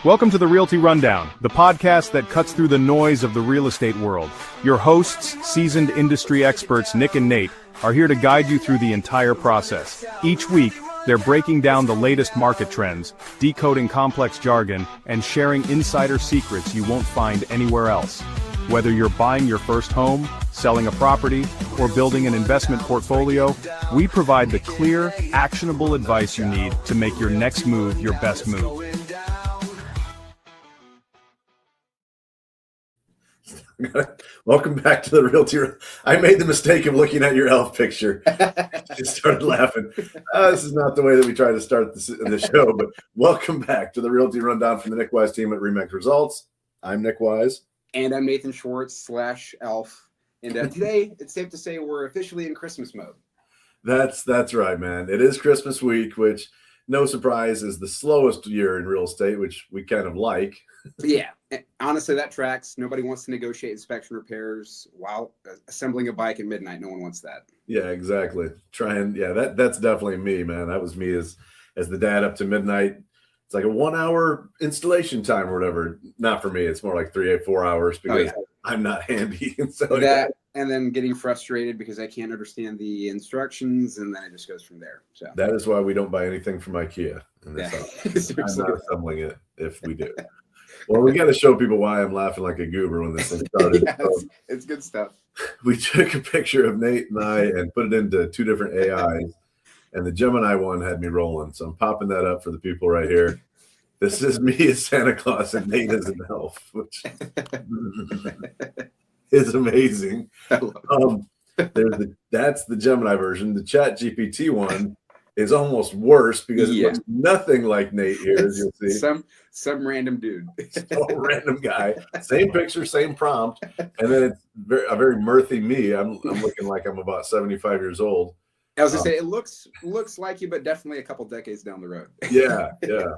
Welcome to the Realty Rundown, the podcast that cuts through the noise of the real estate world. Your hosts, seasoned industry experts Nick and Nate, are here to guide you through the entire process. Each week, they're breaking down the latest market trends, decoding complex jargon, and sharing insider secrets you won't find anywhere else. Whether you're buying your first home, selling a property, or building an investment portfolio, we provide the clear, actionable advice you need to make your next move your best move. Welcome back to the Realty. I made the mistake of looking at your elf picture. Just started laughing. This is not the way that we try to start the show, but welcome back to the Realty Rundown from the Nick Wyse team at Remax Results. I'm Nick Wyse. And I'm Nathan Schwartz /Elf. And today, it's safe to say we're officially in Christmas mode. That's right, man. It is Christmas week, which, no surprise, is the slowest year in real estate, which we kind of like. Yeah, honestly, that tracks. Nobody wants to negotiate inspection repairs while assembling a bike at midnight. No one wants that. Yeah, exactly. That's definitely me, man. That was me as the dad up to midnight. It's like a 1 hour installation time or whatever. Not for me. It's more like 3 or 4 hours because I'm not handy. And so and then getting frustrated because I can't understand the instructions, and then it just goes from there. So that is why we don't buy anything from IKEA in this house. I'm not assembling it if we do. Well, we got to show people why I'm laughing like a goober when this thing started. Yes, it's good stuff. We took a picture of Nate and I and put it into 2 different AIs, and the Gemini one had me rolling. So I'm popping that up for the people right here. This is me as Santa Claus and Nate as an elf, which is amazing. That's the Gemini version. The Chat GPT one is almost worse because it looks nothing like Nate here, as you'll see. Some random dude. Some random guy. Same picture, same prompt. And then it's a very mirthy me. I'm looking like I'm about 75 years old. I was going to say, it looks like you, but definitely a couple decades down the road. Yeah.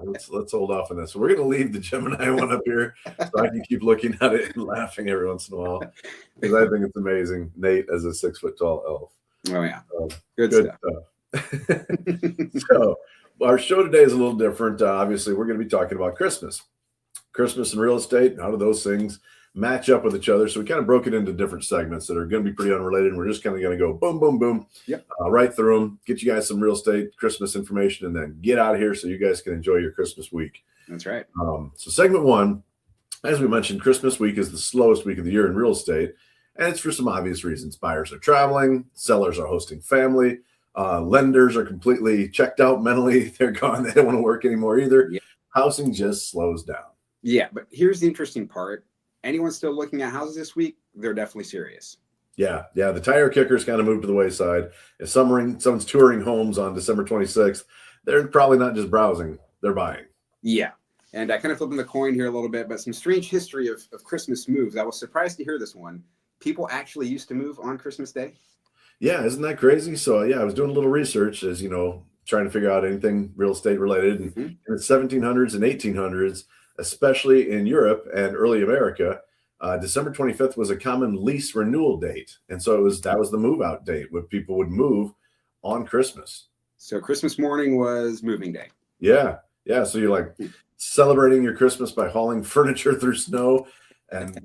Let's hold off on this. So we're going to leave the Gemini one up here so I can keep looking at it and laughing every once in a while because I think it's amazing. Nate as a 6 foot tall elf. Oh, yeah. Good stuff. So our show today is a little different. Obviously, we're going to be talking about Christmas and real estate. How do those things match up with each other? So we kind of broke it into different segments that are going to be pretty unrelated. And we're just kind of going to go boom, boom, boom, right through them, get you guys some real estate Christmas information, and then get out of here so you guys can enjoy your Christmas week. That's right. So segment 1, as we mentioned, Christmas week is the slowest week of the year in real estate. And it's for some obvious reasons. Buyers are traveling, sellers are hosting family. Lenders are completely checked out mentally. They're gone. They don't want to work anymore either. Yeah. Housing just slows down. Yeah, but here's the interesting part. Anyone still looking at houses this week, they're definitely serious. Yeah. The tire kickers kind of moved to the wayside. If someone's touring homes on December 26th, they're probably not just browsing, they're buying. Yeah. And I kind of flipping the coin here a little bit, but some strange history of Christmas moves. I was surprised to hear this one. People actually used to move on Christmas Day. Yeah, isn't that crazy? So, I was doing a little research as, trying to figure out anything real estate related. And in the 1700s and 1800s, especially in Europe and early America, December 25th was a common lease renewal date. And so that was the move out date where people would move on Christmas. So Christmas morning was moving day. Yeah. So you're like celebrating your Christmas by hauling furniture through snow. And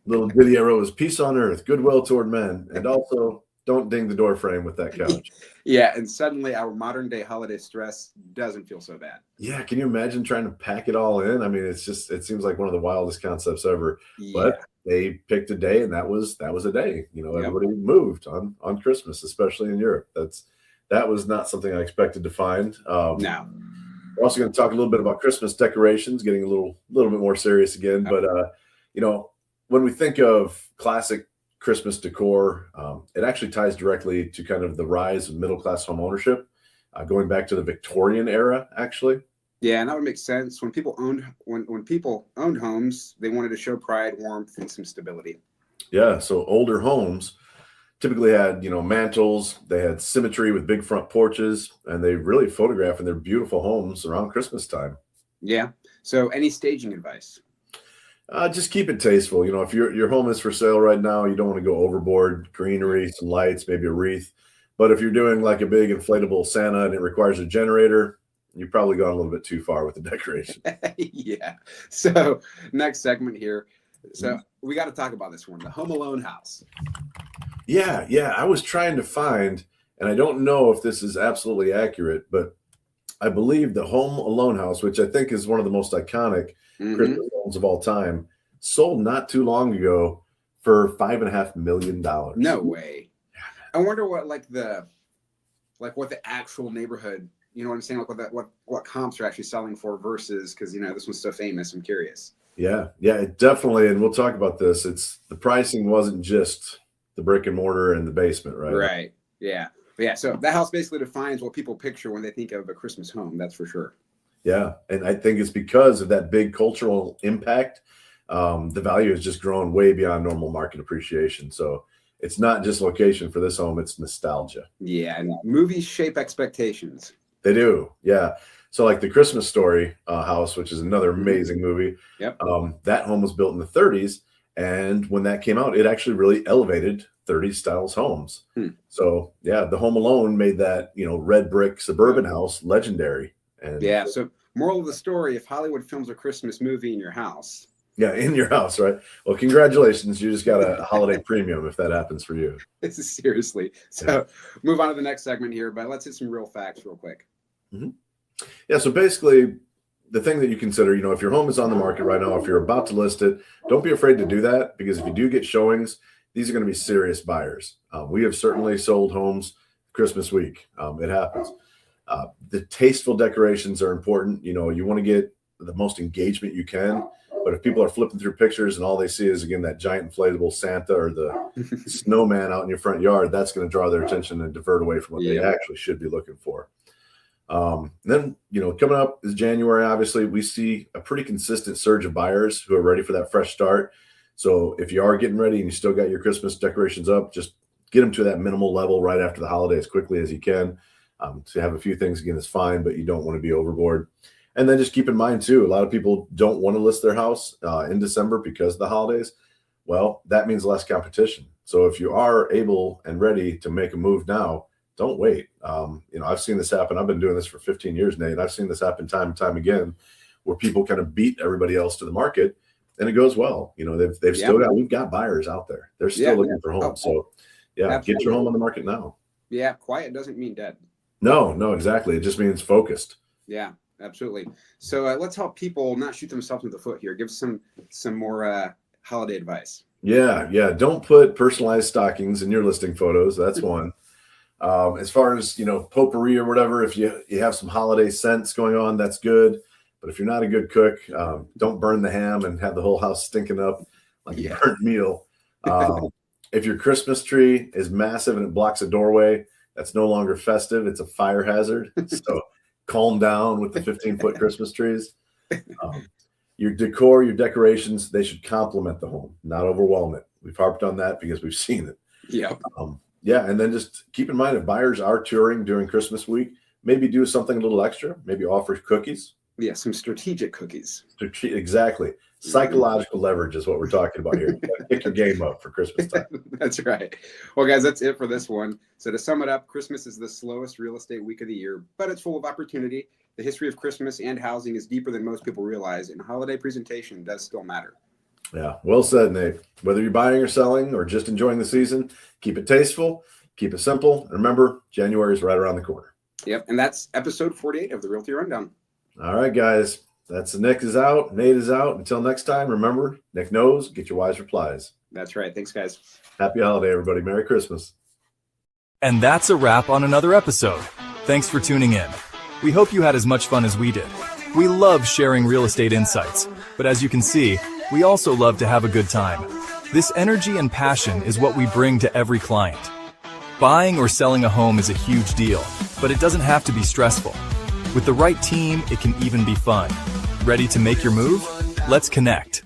little ditty I wrote was peace on earth, goodwill toward men, and also don't ding the door frame with that couch. Yeah, and suddenly our modern day holiday stress doesn't feel so bad. Yeah, can you imagine trying to pack it all in? I mean, it seems like one of the wildest concepts ever. Yeah. But they picked a day, and that was a day. Everybody moved on Christmas, especially in Europe. That was not something I expected to find. No. We're also going to talk a little bit about Christmas decorations, getting a little bit more serious again. Okay. But when we think of classic Christmas decor, it actually ties directly to kind of the rise of middle-class home ownership, going back to the Victorian era, actually. Yeah, and that would make sense. When people owned homes, they wanted to show pride, warmth, and some stability. Yeah, so older homes typically had, mantles. They had symmetry with big front porches, and they really photographed their beautiful homes around Christmas time. Yeah. So any staging advice? Just keep it tasteful. If your home is for sale right now, you don't want to go overboard. Greenery, some lights, maybe a wreath. But if you're doing like a big inflatable Santa and it requires a generator, you've probably gone a little bit too far with the decoration. Yeah. So next segment here. So we got to talk about this one, the Home Alone house. Yeah. I was trying to find, and I don't know if this is absolutely accurate, but I believe the Home Alone house, which I think is one of the most iconic Christmas homes of all time, sold not too long ago for $5.5 million. No way. I wonder what what the actual neighborhood, you know what I'm saying? Like what comps are actually selling for versus, because this one's so famous. I'm curious. Yeah, it definitely, and we'll talk about this. It's the pricing wasn't just the brick and mortar and the basement, right? Right. Yeah. So that house basically defines what people picture when they think of a Christmas home. That's for sure. Yeah, and I think it's because of that big cultural impact. The value has just grown way beyond normal market appreciation. So it's not just location for this home; it's nostalgia. Yeah, and movies shape expectations. They do. Yeah. So like the Christmas Story house, which is another amazing movie. Yep. That home was built in the 30s. And when that came out, it actually really elevated 30s styles homes. So yeah, the Home Alone made that, red brick suburban house legendary. And yeah. So moral of the story, if Hollywood films a Christmas movie in your house. Yeah, in your house, right? Well, congratulations. You just got a holiday premium if that happens for you. Seriously. So move on to the next segment here, but let's hit some real facts real quick. Yeah, so basically the thing that you consider, if your home is on the market right now, if you're about to list it, don't be afraid to do that, because if you do get showings, these are going to be serious buyers. We have certainly sold homes Christmas week. It happens. The tasteful decorations are important. You want to get the most engagement you can. But if people are flipping through pictures and all they see is, again, that giant inflatable Santa or the snowman out in your front yard, that's going to draw their attention and divert away from what they actually should be looking for. Then, coming up is January. Obviously, we see a pretty consistent surge of buyers who are ready for that fresh start. So if you are getting ready and you still got your Christmas decorations up, just get them to that minimal level right after the holiday as quickly as you can. To have a few things, again, is fine, but you don't want to be overboard. And then just keep in mind, too, a lot of people don't want to list their house in December because of the holidays. Well, that means less competition. So if you are able and ready to make a move now, don't wait. I've seen this happen. I've been doing this for 15 years, Nate. I've seen this happen time and time again, where people kind of beat everybody else to the market, and it goes well. They've still we've got buyers out there. They're still looking for homes. So absolutely. Get your home on the market now. Yeah. Quiet doesn't mean dead. No, exactly. It just means focused. Yeah. Absolutely. So let's help people not shoot themselves in the foot here. Give some more holiday advice. Yeah. Don't put personalized stockings in your listing photos. That's one. As far as, potpourri or whatever, if you have some holiday scents going on, that's good. But if you're not a good cook, don't burn the ham and have the whole house stinking up like a burnt meal. If your Christmas tree is massive and it blocks a doorway, that's no longer festive. It's a fire hazard. So calm down with the 15-foot Christmas trees. Your decor, your decorations, they should complement the home, not overwhelm it. We've harped on that because we've seen it. Yeah. And then just keep in mind, if buyers are touring during Christmas week, maybe do something a little extra. Maybe offer cookies. Yeah, some strategic cookies. Exactly. Psychological leverage is what we're talking about here. Pick your game up for Christmas time. That's right. Well, guys, that's it for this one. So to sum it up, Christmas is the slowest real estate week of the year, but it's full of opportunity. The history of Christmas and housing is deeper than most people realize, and holiday presentation does still matter. Yeah, well said, Nate. Whether you're buying or selling or just enjoying the season, keep it tasteful, keep it simple. And remember, January is right around the corner. Yep, and that's episode 48 of the Realty Rundown. All right, guys. That's Nick is out. Nate is out. Until next time, remember, Nick knows, get your wise replies. That's right. Thanks, guys. Happy holiday, everybody. Merry Christmas. And that's a wrap on another episode. Thanks for tuning in. We hope you had as much fun as we did. We love sharing real estate insights, but as you can see, we also love to have a good time. This energy and passion is what we bring to every client. Buying or selling a home is a huge deal, but it doesn't have to be stressful. With the right team, it can even be fun. Ready to make your move? Let's connect.